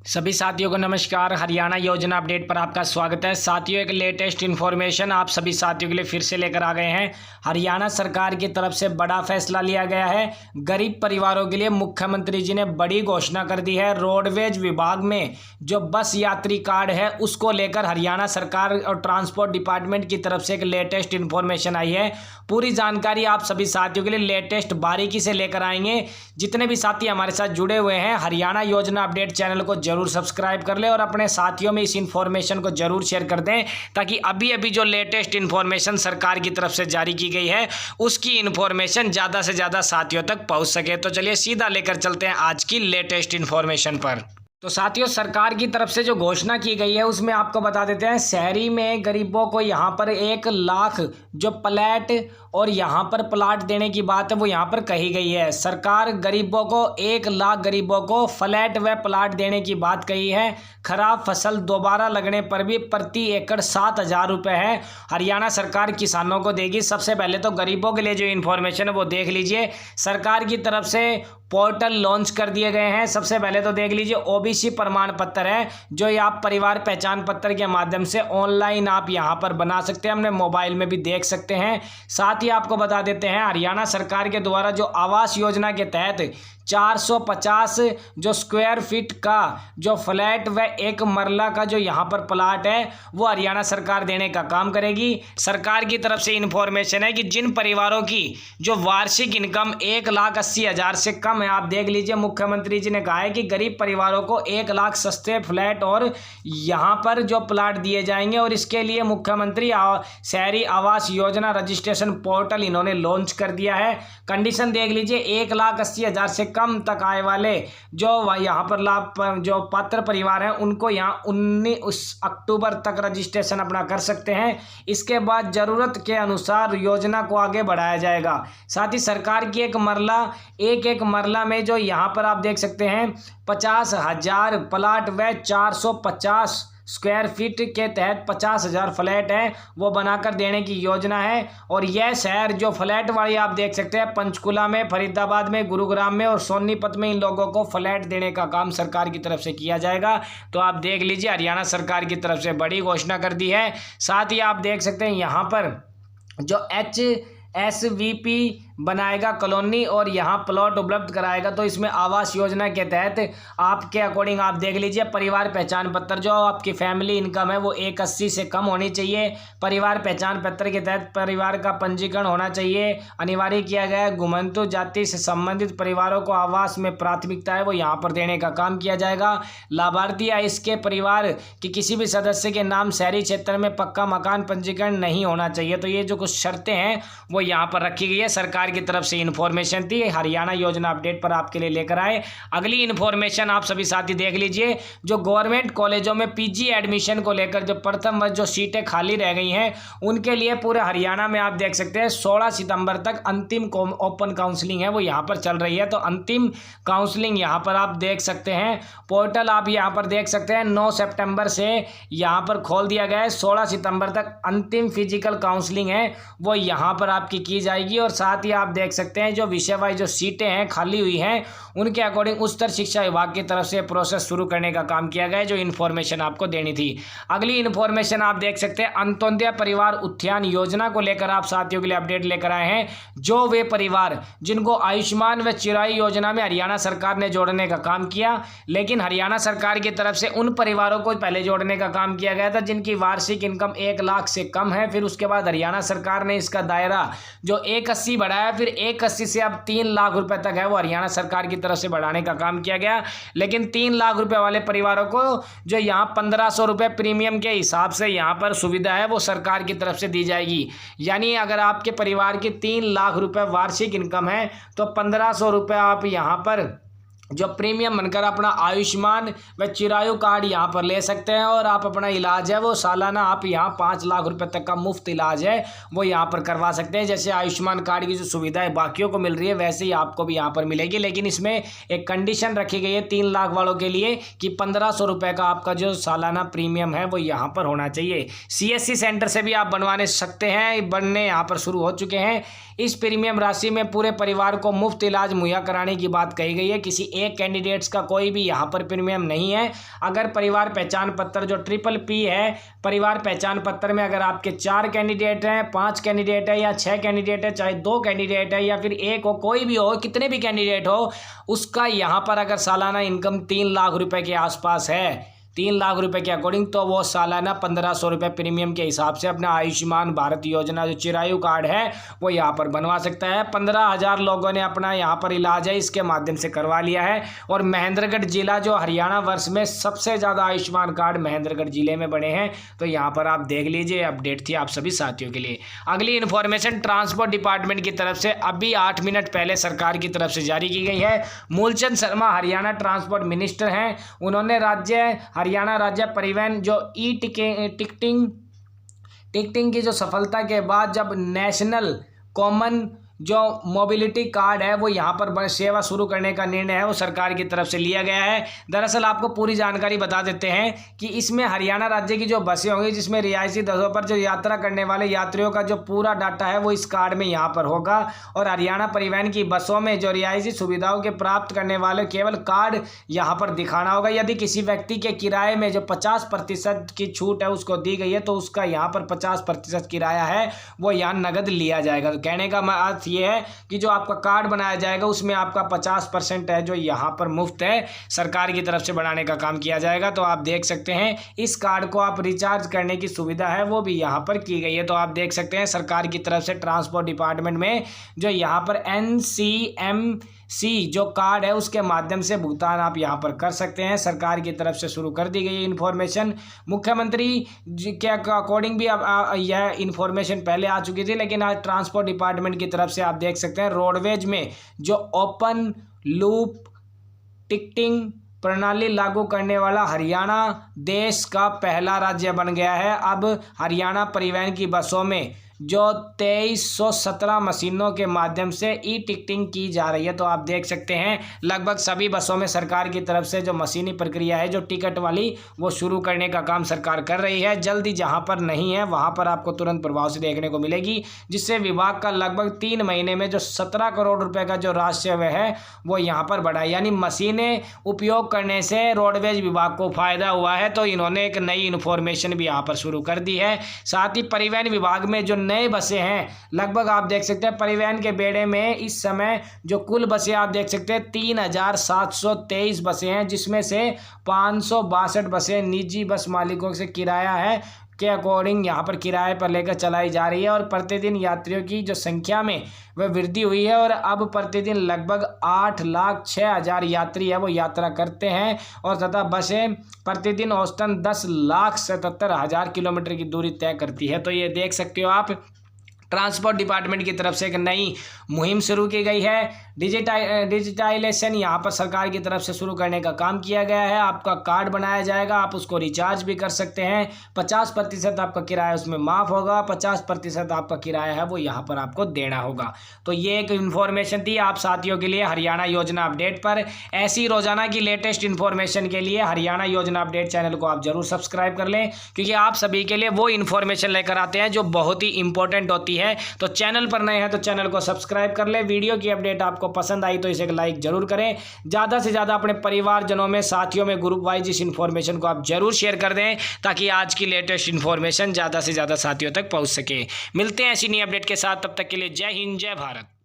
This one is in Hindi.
सभी साथियों को नमस्कार। हरियाणा योजना अपडेट पर आपका स्वागत है। साथियों, एक लेटेस्ट इन्फॉर्मेशन आप सभी साथियों के लिए फिर से लेकर आ गए हैं। हरियाणा सरकार की तरफ से बड़ा फैसला लिया गया है। गरीब परिवारों के लिए मुख्यमंत्री जी ने बड़ी घोषणा कर दी है। रोडवेज विभाग में जो बस यात्री कार्ड है उसको लेकर हरियाणा सरकार और ट्रांसपोर्ट डिपार्टमेंट की तरफ से एक लेटेस्ट इन्फॉर्मेशन आई है। पूरी जानकारी आप सभी साथियों के लिए लेटेस्ट बारीकी से लेकर आएंगे। जितने भी साथी हमारे साथ जुड़े हुए हैं, हरियाणा योजना अपडेट चैनल को जरूर सब्सक्राइब कर ले और अपने साथियों में इस इन्फॉर्मेशन को जरूर शेयर कर दें, ताकि अभी अभी जो लेटेस्ट इन्फॉर्मेशन सरकार की तरफ से जारी की गई है उसकी इन्फॉर्मेशन ज़्यादा से ज़्यादा साथियों तक पहुंच सके। तो चलिए सीधा लेकर चलते हैं आज की लेटेस्ट इन्फॉर्मेशन पर। तो साथियों, सरकार की तरफ से जो घोषणा की गई है उसमें आपको बता देते हैं, शहरी में गरीबों को यहाँ पर 1 लाख जो फ्लैट और यहाँ पर प्लाट देने की बात है वो यहाँ पर कही गई है। सरकार गरीबों को 1 लाख गरीबों को फ्लैट व प्लाट देने की बात कही है। खराब फसल दोबारा लगने पर भी प्रति एकड़ 7,000 रुपये है हरियाणा सरकार किसानों को देगी। सबसे पहले तो गरीबों के लिए जो इन्फॉर्मेशन है वो देख लीजिए। सरकार की तरफ से पोर्टल लॉन्च कर दिए गए हैं। सबसे पहले तो देख लीजिए, ओबीसी प्रमाण पत्र है जो ये आप परिवार पहचान पत्र के माध्यम से ऑनलाइन आप यहाँ पर बना सकते हैं, अपने मोबाइल में भी देख सकते हैं। साथ ही आपको बता देते हैं, हरियाणा सरकार के द्वारा जो आवास योजना के तहत 450 जो स्क्वायर फीट का जो फ्लैट व 1 मरला का जो यहाँ पर प्लाट है वो हरियाणा सरकार देने का काम करेगी। सरकार की तरफ से इन्फॉर्मेशन है कि जिन परिवारों की जो वार्षिक इनकम 1,80,000 से कम है, आप देख लीजिए, मुख्यमंत्री जी ने कहा है कि गरीब परिवारों को 1 लाख सस्ते फ्लैट और यहाँ पर जो प्लाट दिए जाएंगे। और इसके लिए मुख्यमंत्री शहरी आवास योजना रजिस्ट्रेशन पोर्टल इन्होंने लॉन्च कर दिया है। कंडीशन देख लीजिए, 1,80,000 से कम तक आय वाले जो यहाँ पर लाभ जो पात्र परिवार हैं उनको यहाँ 19 अक्टूबर तक रजिस्ट्रेशन अपना कर सकते हैं। इसके बाद जरूरत के अनुसार योजना को आगे बढ़ाया जाएगा। साथ ही सरकार की एक मरला में जो यहाँ पर आप देख सकते हैं 50,000 प्लाट व 450 स्क्वायर फीट के तहत 50,000 फ्लैट है वो बनाकर देने की योजना है। और यह शहर जो फ्लैट वाली आप देख सकते हैं, पंचकुला में, फरीदाबाद में, गुरुग्राम में और सोनीपत में इन लोगों को फ्लैट देने का काम सरकार की तरफ से किया जाएगा। तो आप देख लीजिए, हरियाणा सरकार की तरफ से बड़ी घोषणा कर दी है। साथ ही आप देख सकते हैं यहाँ पर जो HSVP बनाएगा कॉलोनी और यहाँ प्लॉट उपलब्ध कराएगा। तो इसमें आवास योजना के तहत आपके अकॉर्डिंग आप देख लीजिए, परिवार पहचान पत्र जो आपकी फैमिली इनकम है वो 1,80 से कम होनी चाहिए। परिवार पहचान पत्र के तहत परिवार का पंजीकरण होना चाहिए, अनिवार्य किया गया है। घुमंतु जाति से संबंधित परिवारों को आवास में प्राथमिकता है वो यहाँ पर देने का काम किया जाएगा। लाभार्थी या इसके परिवार के किसी भी सदस्य के नाम शहरी क्षेत्र में पक्का मकान पंजीकरण नहीं होना चाहिए। तो ये जो कुछ शर्तें हैं वो यहाँ पर रखी गई है। सरकार की तरफ से इन्फॉर्मेशन थी, हरियाणा योजना अपडेट पर आपके लिए लेकर आए। अगली इन्फॉर्मेशन आप सभी साथी देख लीजिए, जो गवर्नमेंट कॉलेजों में पीजी एडमिशन को लेकर जो प्रथम वर्ष जो सीटें खाली रह गई हैं उनके लिए पूरे हरियाणा में आप देख सकते हैं 16 सितंबर तक अंतिम ओपन काउंसलिंग है वो यहाँ पर चल रही है। तो अंतिम काउंसलिंग यहाँ पर आप देख सकते हैं, पोर्टल आप यहाँ पर देख सकते हैं 9 सितंबर से यहाँ पर खोल दिया गया है। 16 सितंबर तक अंतिम फिजिकल काउंसलिंग है वो यहाँ पर आपकी की जाएगी। और साथ ही आप देख सकते हैं जो विषय वाइज जो सीटें हैं खाली हुई हैं उनके अकॉर्डिंग उच्चतर शिक्षा विभाग की तरफ से प्रोसेस शुरू करने का काम किया गया है, जो इन्फॉर्मेशन आपको देनी थी। अगली इन्फॉर्मेशन आप देख सकते हैं, अंत्योदय परिवार उत्थान योजना को लेकर आप साथियों के लिए अपडेट लेकर आए हैं। जो वे परिवार जिनको आयुष्मान व चिरायु योजना में हरियाणा सरकार ने जोड़ने का काम किया, लेकिन हरियाणा सरकार की तरफ से उन परिवारों को पहले जोड़ने का काम किया गया था जिनकी वार्षिक इनकम 1 लाख से कम है। फिर उसके बाद हरियाणा सरकार ने इसका दायरा जो 1,80 बढ़ाया, फिर 1,80 से अब 3 लाख रुपए तक है वो हरियाणा सरकार की तरफ से बढ़ाने का काम किया गया। लेकिन 3 लाख रुपए वाले परिवारों को जो यहाँ 1,500 रुपये प्रीमियम के हिसाब से यहाँ पर सुविधा है वो सरकार की तरफ से दी जाएगी। यानी अगर आपके परिवार की 3 लाख रुपए वार्षिक इनकम है तो 1,500 रुपये आप यहाँ पर जो प्रीमियम बनकर अपना आयुष्मान व चिरायु कार्ड यहाँ पर ले सकते हैं। और आप अपना इलाज है वो सालाना आप यहाँ 5 लाख रुपए तक का मुफ्त इलाज है वो यहाँ पर करवा सकते हैं। जैसे आयुष्मान कार्ड की जो सुविधा है बाकियों को मिल रही है वैसे ही आपको भी यहाँ पर मिलेगी। लेकिन इसमें एक कंडीशन रखी गई है 3 लाख वालों के लिए कि 1,500 रुपये का आपका जो सालाना प्रीमियम है वो यहाँ पर होना चाहिए। CSC सेंटर से भी आप बनवाने सकते हैं, बनने यहाँ पर शुरू हो चुके हैं। इस प्रीमियम राशि में पूरे परिवार को मुफ्त इलाज मुहैया कराने की बात कही गई है। किसी एक कैंडिडेट्स का कोई भी यहाँ पर प्रीमियम नहीं है। अगर परिवार पहचान पत्र जो PPP है, परिवार पहचान पत्र में अगर आपके 4 कैंडिडेट हैं, 5 कैंडिडेट है या 6 कैंडिडेट है, चाहे 2 कैंडिडेट है या फिर 1 हो, कोई भी हो, कितने भी कैंडिडेट हो, उसका यहाँ पर अगर सालाना इनकम 3 लाख रुपए के आसपास है, 3 लाख रुपए के अकॉर्डिंग, तो वो सालाना 1500 रुपये प्रीमियम के हिसाब से अपना आयुष्मान भारत योजना जो चिरायु कार्ड है वो यहाँ पर बनवा सकता है। 15,000 लोगों ने अपना यहाँ पर इलाज है इसके माध्यम से करवा लिया है। और महेंद्रगढ़ जिला जो हरियाणा वर्ष में सबसे ज़्यादा आयुष्मान कार्ड महेंद्रगढ़ जिले में बने हैं, तो यहाँ पर आप देख लीजिए। अपडेट थी आप सभी साथियों के लिए। अगली इन्फॉर्मेशन ट्रांसपोर्ट डिपार्टमेंट की तरफ से अभी 8 मिनट पहले सरकार की तरफ से जारी की गई है। मूलचंद शर्मा हरियाणा ट्रांसपोर्ट मिनिस्टर हैं, उन्होंने हरियाणा राज्य परिवहन जो टिकटिंग की जो सफलता के बाद जब नेशनल कॉमन जो मोबिलिटी कार्ड है वो यहाँ पर सेवा शुरू करने का निर्णय है वो सरकार की तरफ से लिया गया है। दरअसल आपको पूरी जानकारी बता देते हैं कि इसमें हरियाणा राज्य की जो बसें होंगी जिसमें रियायती दरों पर जो यात्रा करने वाले यात्रियों का जो पूरा डाटा है वो इस कार्ड में यहाँ पर होगा। और हरियाणा परिवहन की बसों में जो रियायती सुविधाओं के प्राप्त करने वाले केवल कार्ड यहाँ पर दिखाना होगा। यदि किसी व्यक्ति के किराए में जो 50% की छूट है उसको दी गई है तो उसका यहाँ पर 50% किराया है वो यहाँ नगद लिया जाएगा। तो कहने का अर्थ ये है कि जो आपका कार्ड बनाया जाएगा उसमें आपका 50% है जो यहाँ पर मुफ्त है, सरकार की तरफ से बनाने का काम किया जाएगा। तो आप देख सकते हैं इस कार्ड को आप रिचार्ज करने की सुविधा है वो भी यहाँ पर की गई है। तो आप देख सकते हैं सरकार की तरफ से ट्रांसपोर्ट डिपार्टमेंट में जो यहाँ पर NCMC जो कार्ड है उसके माध्यम से भुगतान आप यहाँ पर कर सकते हैं। सरकार की तरफ से शुरू कर दी गई इन्फॉर्मेशन। मुख्यमंत्री जी के अकॉर्डिंग भी अब यह इन्फॉर्मेशन पहले आ चुकी थी, लेकिन आज ट्रांसपोर्ट डिपार्टमेंट की तरफ से आप देख सकते हैं रोडवेज में जो ओपन लूप टिकटिंग प्रणाली लागू करने वाला हरियाणा देश का पहला राज्य बन गया है। अब हरियाणा परिवहन की बसों में जो 2317 मशीनों के माध्यम से टिकटिंग की जा रही है। तो आप देख सकते हैं लगभग सभी बसों में सरकार की तरफ से जो मशीनी प्रक्रिया है जो टिकट वाली वो शुरू करने का काम सरकार कर रही है। जल्दी जहां पर नहीं है वहां पर आपको तुरंत प्रभाव से देखने को मिलेगी, जिससे विभाग का लगभग 3 महीने में जो 17 करोड़ रुपए का जो राजस्व है वो यहाँ पर बढ़ा। यानी मशीनें उपयोग करने से रोडवेज विभाग को फायदा हुआ है। तो इन्होंने एक नई इन्फॉर्मेशन भी यहाँ पर शुरू कर दी है। साथ ही परिवहन विभाग में जो नए बसें हैं लगभग आप देख सकते हैं परिवहन के बेड़े में इस समय जो कुल बसें आप देख सकते हैं 3723 बसें हैं, जिसमें से 562 बसें निजी बस मालिकों से किराया है के अकॉर्डिंग यहाँ पर किराए पर लेकर चलाई जा रही है। और प्रतिदिन यात्रियों की जो संख्या में वह वृद्धि हुई है और अब प्रतिदिन लगभग 8,06,000 यात्री है वो यात्रा करते हैं। और तथा बसें प्रतिदिन औसतन 10,77,000 किलोमीटर की दूरी तय करती है। तो ये देख सकते हो आप ट्रांसपोर्ट डिपार्टमेंट की तरफ से एक नई मुहिम शुरू की गई है। डिजिटाइलेशन यहाँ पर सरकार की तरफ से शुरू करने का काम किया गया है। आपका कार्ड बनाया जाएगा, आप उसको रिचार्ज भी कर सकते हैं। 50% आपका किराया उसमें माफ़ होगा, 50% आपका किराया है वो यहाँ पर आपको देना होगा। तो ये एक इन्फॉर्मेशन थी आप साथियों के लिए हरियाणा योजना अपडेट पर। ऐसी रोजाना की लेटेस्ट इन्फॉर्मेशन के लिए हरियाणा योजना अपडेट चैनल को आप जरूर सब्सक्राइब कर लें, क्योंकि आप सभी के लिए वो इन्फॉर्मेशन लेकर आते हैं जो बहुत ही इंपॉर्टेंट होती है। तो चैनल पर नए हैं तो चैनल को सब्सक्राइब कर ले। वीडियो की अपडेट आपको पसंद आई तो इसे एक लाइक जरूर करें। ज्यादा से ज्यादा अपने परिवारजनों में, साथियों में, ग्रुप वाइज इस इन्फॉर्मेशन को आप जरूर शेयर कर दें ताकि आज की लेटेस्ट इन्फॉर्मेशन ज्यादा से ज्यादा साथियों तक पहुंच सके। मिलते हैं ऐसी नई अपडेट के साथ, तब तक के लिए जय हिंद, जय भारत।